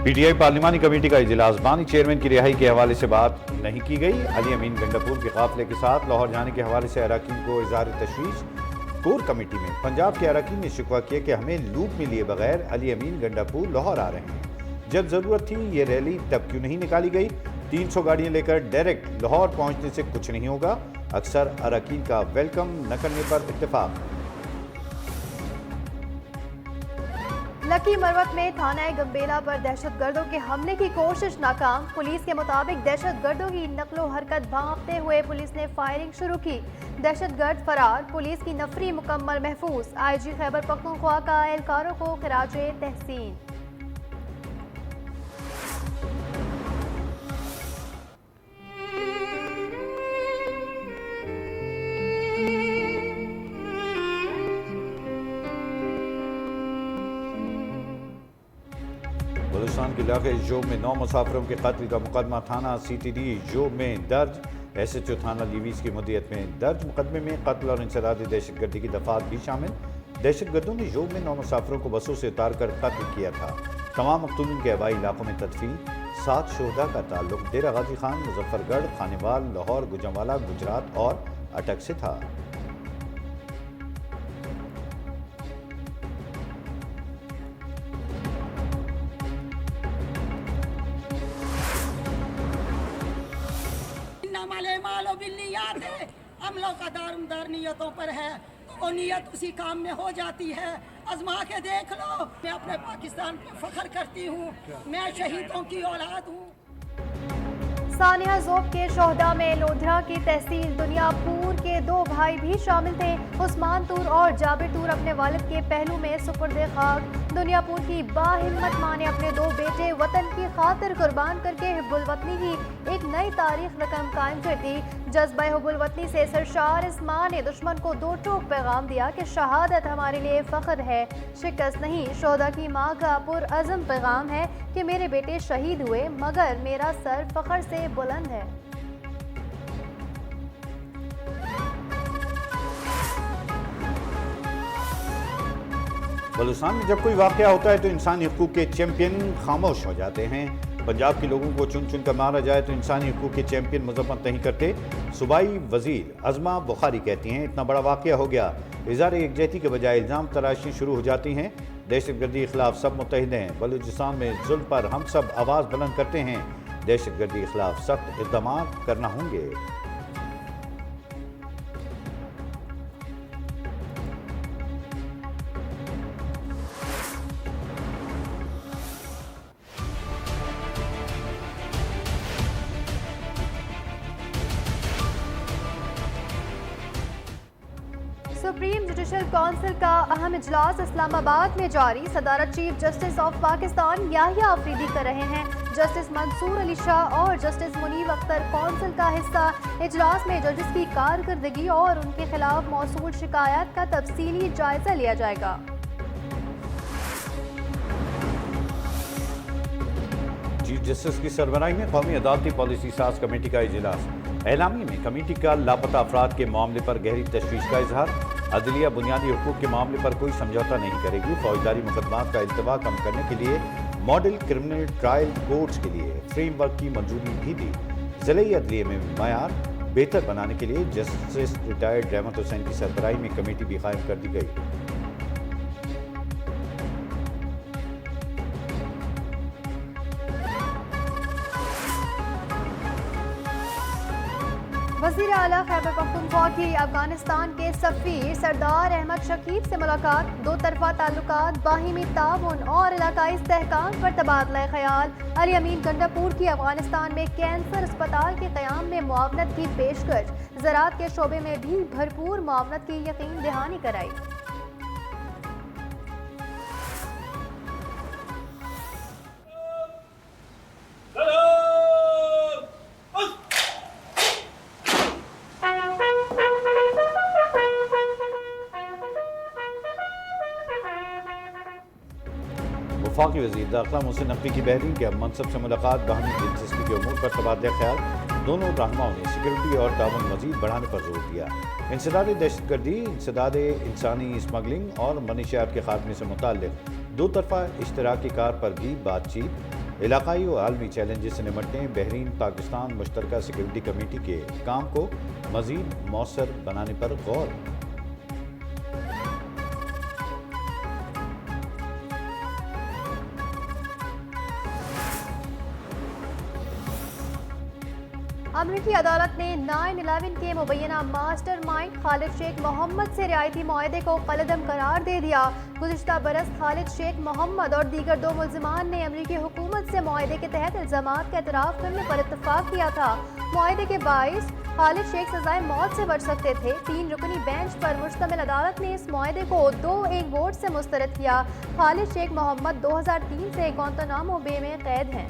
PTI पार्लिमानी committee का इजलास बानी चेयरमैन की रिहाई के हवाले से बात नहीं की गई। अली अमीन गंडापुर के काफिले के साथ लाहौर जाने के हवाले से अरकान को इज़हार तशवीश। कोर कमेटी में पंजाब के अरकान ने शिकवा किया कि हमें लूप में लिए बगैर अली अमीन गंडापुर लाहौर आ रहे हैं। जब जरूरत थी ये रैली तब क्यों नहीं निकाली गई? 300 गाड़ियां लेकर डायरेक्ट लाहौर पहुंचने से कुछ नहीं होगा। अक्सर अरकान का वेलकम न करने पर इत्तेफाक। लकी मरवत में थाना गंबेला पर दहशतगर्दों के हमले की कोशिश नाकाम। पुलिस के मुताबिक दहशतगर्दों की नकलो हरकत भांपते हुए पुलिस ने फायरिंग शुरू की। दहशतगर्द फरार, पुलिस की नफरी मुकम्मल महफूज। आईजी खैबर पख्तूनख्वा का एहलकारों को खिराजे तहसीन। बलूचिस्तान के इलाके जोब में 9 मुसाफिरों के कत्ल का मुकदमा थाना CTD जोब में दर्ज। SHO थाना लीवीज की मुद्दत में दर्ज मुकदमे में कत्ल और इंसदादी दहशतगर्दी की दफात भी शामिल। दहशतगर्दों ने जोब में 9 मुसाफिरों को बसों से उतार कर कत्ल किया था। तमाम मकतूलों के आबाई इलाकों में तदफीन। 7 शोहदा का ताल्लुक डेरा गाजी खान, मुजफ्फरगढ़, खानेवाल, लाहौर, गुजरांवाला, गुजरात और अटक से था। अमलों का दारुमदार नियतों पर है तो वो नियत उसी काम में हो जाती है। आजमा के देख लो। मैं अपने पाकिस्तान पे फख्र करती हूँ। मैं शहीदों की औलाद हूँ। सानिया जोब के शोहदा में लोधरा की तहसील दुनियापुर के 2 भाई भी शामिल थे। उस्मान तूर और जाबिर तूर अपने वालिद के पहलू में सुपुर्दे खाक। दुनियापुर की बाहिम्मत मां ने अपने 2 बेटे वतन की खातिर कुर्बान करके हिब्बुल वतनी की एक नई तारीख रकम कायम कर दी। जज्बा हिब्बुल वतनी से सरशार इस मां ने दुश्मन को 2 टोक पैगाम दिया कि शहादत हमारे लिए फख्र है, शिकस्त नहीं। शोहदा की मां का पुरअज़म पैगाम है कि मेरे बेटे शहीद हुए मगर मेरा सर फख्र से बुलंद है। बलूचिस्तान में जब कोई वाक़या होता है तो इंसानी हकूक़ के चैंपियन खामोश हो जाते हैं। पंजाब के लोगों को चुन चुन कर मारा जाए तो इंसानी हकूक़ के चैंपियन मजम्मत नहीं करते। सूबाई वज़ीर अज़मा बुखारी कहती हैं इतना बड़ा वाक़या हो गया, इज़हार यकजहती के बजाय इल्ज़ाम तराशी शुरू हो जाती हैं। दहशतगर्दी के खिलाफ सब मुत्तहिद हैं। बलूचिस्तान में जुल्म पर हम सब आवाज़ बुलंद करते हैं। दहशतगर्दी के खिलाफ सख्त इक़दाम करना होंगे। सुप्रीम जुडिशल काउंसिल का अहम इजलास इस्लामाबाद में जारी। सदारत chief justice of Pakistan Yahya Afridi कर रहे हैं। जस्टिस मंसूर अली शाह और जस्टिस मुनीब अख्तर काउंसिल का हिस्सा। इजलास में जजेस की कारकर्दगी और उनके खिलाफ मौसूल शिकायत का तफसीली जायजा लिया जाएगा। चीफ जस्टिस की सरबराही में कौमी अदालती पॉलिसी साज कमेटी का इजलास। एलामी में कमेटी का लापता अफराद के मामले पर गहरी तशवीश का इजहार। अदलिया बुनियादी हुकूक के मामले पर कोई समझौता नहीं करेगी। फौजदारी मुकदमात का इल्तवा कम करने के लिए मॉडल क्रिमिनल ट्रायल कोर्ट्स के लिए फ्रेमवर्क की मंजूरी भी दी। ज़िले अदलिये में मयार बेहतर बनाने के लिए जस्टिस रिटायर्ड रहमत हुसैन की सरबराही में कमेटी भी कायम कर दी गई। वज़ीर आला खैबर पख्तूनख्वा की अफगानिस्तान के सफ़ीर सरदार अहमद शकीब से मुलाकात। 2 तरफ़ा ताल्लुकात, बाहिमी ताउन और इलाकाई इस्तेहकाम पर तबादला ख्याल। अली अमीन गंडापुर की अफगानिस्तान में कैंसर अस्पताल के क़याम में मुआवनत की पेशकश। ज़राअत के शोबे में भी भरपूर मुआवनत की यकीन दहानी कराई। वफाकी वज़ीर दाखिला मोहसिन नकवी की बहरीन के मनसब से मुलाकात। बाहमी दिलचस्पी के उमूर पर तबादला ख्याल। दोनों रहनुमाओं ने सिक्योरिटी और ताउन मज़ीद बढ़ाने पर जोर दिया। इंसदाद दहशतगर्दी, इंसदाद इंसानी स्मगलिंग और मनशियात के खात्मे से मुताल्लिक़ 2 तरफ़ा इश्तराकी कार पर भी बातचीत। इलाकाई और आलमी चैलेंजेस से निपटने बहरीन पाकिस्तान मुश्तरका सिक्योरिटी कमेटी के काम को मजीद मौसर बनाने पर गौर। अमरीकी अदालत ने 9/11 के मुबैना मास्टरमाइंड खालिद शेख मोहम्मद से रियायती मुआहदे को कलअदम करार दे दिया। गुज़िश्ता बरस खालिद शेख मोहम्मद और दीगर 2 मुल्ज़िमान ने अमरीकी हुकूमत से मुआहदे के तहत इल्ज़ामात का एतराफ़ करने पर इत्तफ़ाक़ किया था। मुआहदे के बाइस खालिद शेख सज़ाए मौत से बच सकते थे। 3 रुकनी बेंच पर मुश्तमिल अदालत ने इस मुआहदे को 2-1 वोट से मुस्तरद किया। खालिद शेख मोहम्मद 2003 से गुआंतानामो बे में कैद हैं।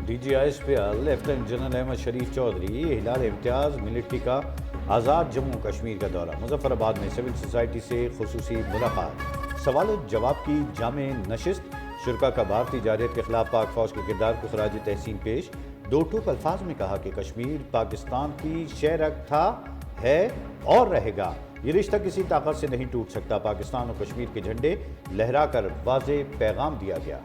DGISPL लेफ्टिनेंट जनरल अहमद शरीफ चौधरी हिलाल इम्तियाज़ मिलिट्री का आज़ाद जम्मू कश्मीर का दौरा। मुजफ्फराबाद में सिविल सोसाइटी से खुसूसी मुलाकात। सवाल जवाब की जामे नशिस्त। शुरा का भारतीय जारियत के खिलाफ पाक फौज के किरदार को खराज तहसीन पेश। 2 टूक अल्फाज में कहा कि कश्मीर पाकिस्तान की शहरक था, है और रहेगा। ये रिश्ता किसी ताकत से नहीं टूट सकता। पाकिस्तान और कश्मीर के झंडे लहरा कर वाज़े पैगाम दिया गया।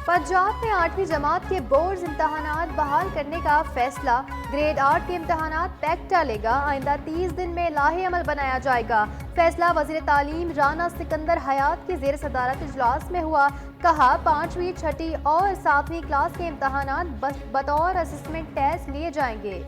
पंजाब में 8वीं जमात के बोर्ड इम्तहानात बहाल करने का फैसला। ग्रेड 8 के इम्तहानात पैक्ट टालेगा। आइंदा 30 दिन में लाहे अमल बनाया जाएगा। फैसला वज़ीर तालीम राना सिकंदर हयात की ज़ेर सदारत इजलास में हुआ। कहा 5वीं, 6ठी और 7वीं क्लास के इम्तहानात बतौर असेसमेंट टेस्ट लिए जाएंगे।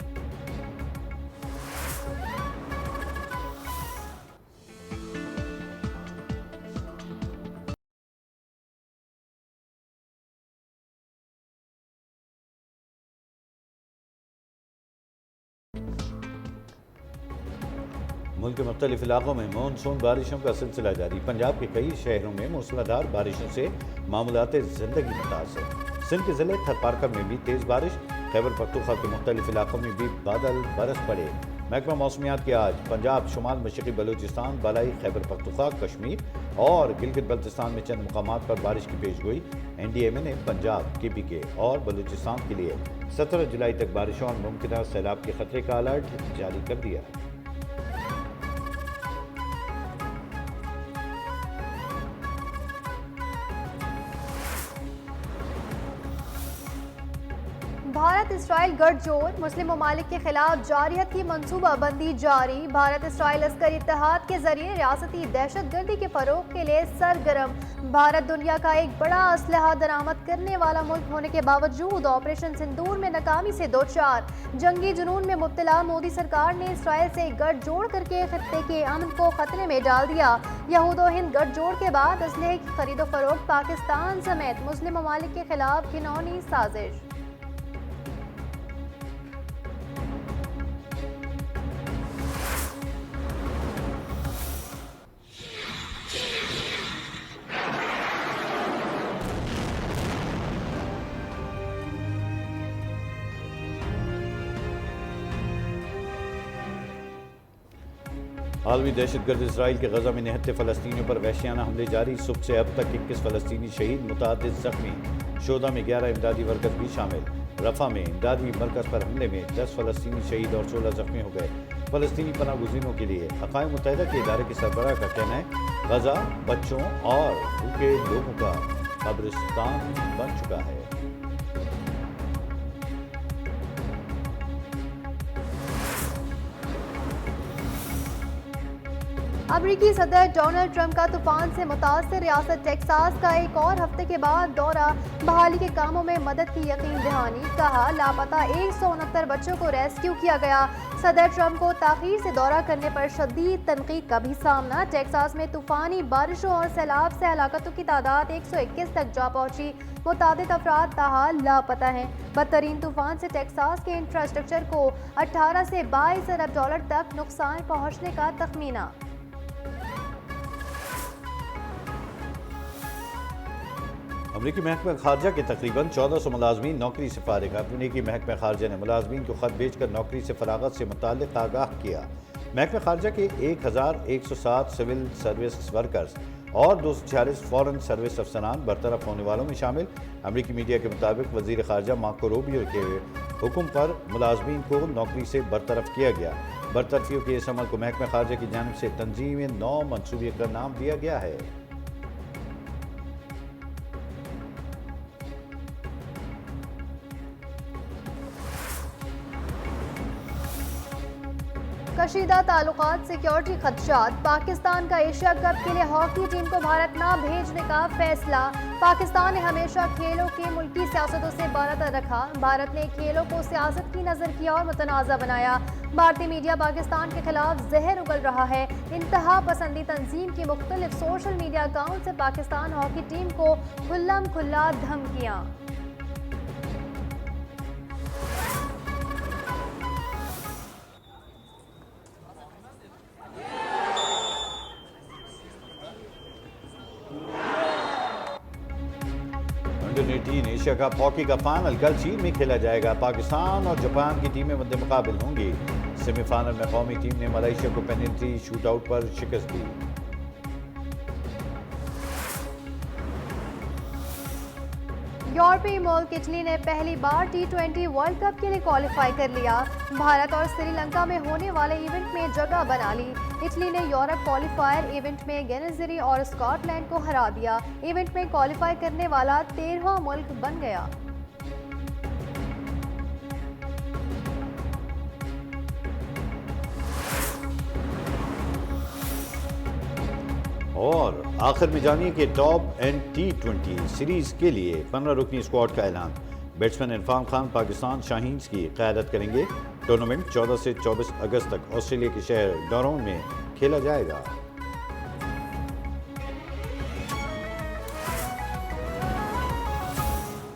मुल्क के मुख्तलिफ इलाकों में मानसून बारिशों का सिलसिला जारी। पंजाब के कई शहरों में मूसलाधार बारिशों से मामूलात ज़िंदगी मुतासर। सिंध के ज़िले थरपारकर में भी तेज़ बारिश। खैबर पख्तूनख्वा के मुख्तलिफ इलाकों में भी बादल बरस पड़े। महकमा मौसमियात के आज पंजाब, शुमाल मशरक़ी बलूचिस्तान, बालाई खैबर पख्तूनख्वा, कश्मीर और गिलगित बल्तिस्तान में चंद मुकामात पर बारिश की पेशगोई। NDMA ने पंजाब, KPK और बलूचिस्तान के लिए 17 जुलाई तक बारिशों और मुमकिन सैलाब के खतरे का अलर्ट जारी कर दिया। भारत इसराइल गठजोड़। मुस्लिम ममालिक के खिलाफ जारहियत की मनसूबाबंदी जारी। भारत इसराइल अस्करी इत्तेहाद के जरिए रियासती दहशतगर्दी के फरोग के लिए सरगर्म। भारत दुनिया का एक बड़ा असलहा दरामद करने वाला मुल्क होने के बावजूद ऑपरेशन सिंदूर में नाकामी से 2-4। जंगी जुनून में मुब्तला मोदी सरकार ने इसराइल से गठजोड़ करके खत्ते के अमन को खतरे में डाल दिया। यहूदो हिंद गठजोड़ के बाद असलहे की खरीदो फरोख्त पाकिस्तान समेत मुस्लिम ममालिक के खिलाफ घिनौनी साजिश। आलमी दहशतगर्द इसराइल के गजा में निहत्ते फ़लस्तीनियों पर वहशियाना हमले जारी। सुबह से अब तक 21 फ़लस्तीनी शहीद, मुतअद्दिद ज़ख्मी। शोदा में 11 इमदादी वर्कर भी शामिल। रफ़ा में इमदादी मरकज़ पर हमले में 10 फ़लस्तीनी शहीद और 16 ज़ख्मी हो गए। फ़लस्तीनी पनाह गुज़ीरों के लिए अक़वाम मुत्तहिदा के इदारे के सरबराह का कहना है गजा बच्चों और भूखे लोगों का कब्रिस्तान बन चुका है। अमरीकी सदर डोनाल्ड ट्रंप का तूफान से मुतासर रियासत टेक्सास का एक और हफ्ते के बाद दौरा। बहाली के कामों में मदद की यकीन दहानी। कहा लापता 169 बच्चों को रेस्क्यू किया गया। सदर ट्रंप को ताखीर से दौरा करने पर शदीद तनकीद का भी सामना। टेक्सास में तूफानी बारिशों और सैलाब से हलाकतों की तादाद 121 तक जा पहुंची। मुतादिद अफराद ताहाल लापता हैं। बदतरीन तूफान से टेक्सास के इंफ्रास्ट्रक्चर को 18 से 22 अरब डॉलर तक नुकसान पहुँचने का तखमीना। अमरीकी महकमा खारजा के तकरीबन 1400 मुलाजमीन नौकरी से फारिग। अमरीकी महकमा खारजा ने मुलाजमीन को खत भेजकर नौकरी से फरागत से मुताल्लिक आगाह किया। महकमा खारजा के 1107 सिविल सर्विस वर्कर्स और 246 फॉरेन सर्विस अफसरान बरतरफ होने वालों में शामिल। अमरीकी मीडिया के मुताबिक वजीर खारजा मार्को रूबियो के हुक्म पर मुलाजमीन को नौकरी से बरतरफ किया गया। बरतरफियों के इस अमल को महकमा खारजा की जानिब से तंजीम 9 मनसूबे का नाम दिया गया है। कशीदा ताल्लुकात, सिक्योरिटी खदशात, पाकिस्तान का एशिया कप के लिए हॉकी टीम को भारत न भेजने का फैसला। पाकिस्तान ने हमेशा खेलों की मुल्की सियासतों से बारतर रखा। भारत ने खेलों को सियासत की नज़र किया और मुतनाज़ा बनाया। भारतीय मीडिया पाकिस्तान के खिलाफ जहर उगल रहा है। इंतहा पसंदी तंजीम की मुख्तलिफ सोशल मीडिया अकाउंट से पाकिस्तान हॉकी टीम को खुल्लम खुल्ला धमकियाँ। अंडर 18 एशिया कप हॉकी का फाइनल कल चीन में खेला जाएगा। पाकिस्तान और जापान की टीमें मद्दे मुकाबिल होंगी। सेमीफाइनल में कौमी टीम ने मलेशिया को पेनल्टी शूटआउट पर शिकस्त दी। यूरोपीय मुल्क इटली ने पहली बार T20 वर्ल्ड कप के लिए क्वालिफाई कर लिया। भारत और श्रीलंका में होने वाले इवेंट में जगह बना ली। इटली ने यूरोप क्वालिफायर इवेंट में गेनेजरी और स्कॉटलैंड को हरा दिया। इवेंट में क्वालिफाई करने वाला 13वां मुल्क बन गया। और आखिर में जानिए कि टॉप एंड T20 सीरीज के लिए 15 रुकनी स्क्वाड का ऐलान। बैट्समैन इरफान खान पाकिस्तान शाहीन्स की क़यादत करेंगे। टूर्नामेंट 14 से 24 अगस्त तक ऑस्ट्रेलिया के शहर डरोन में खेला जाएगा।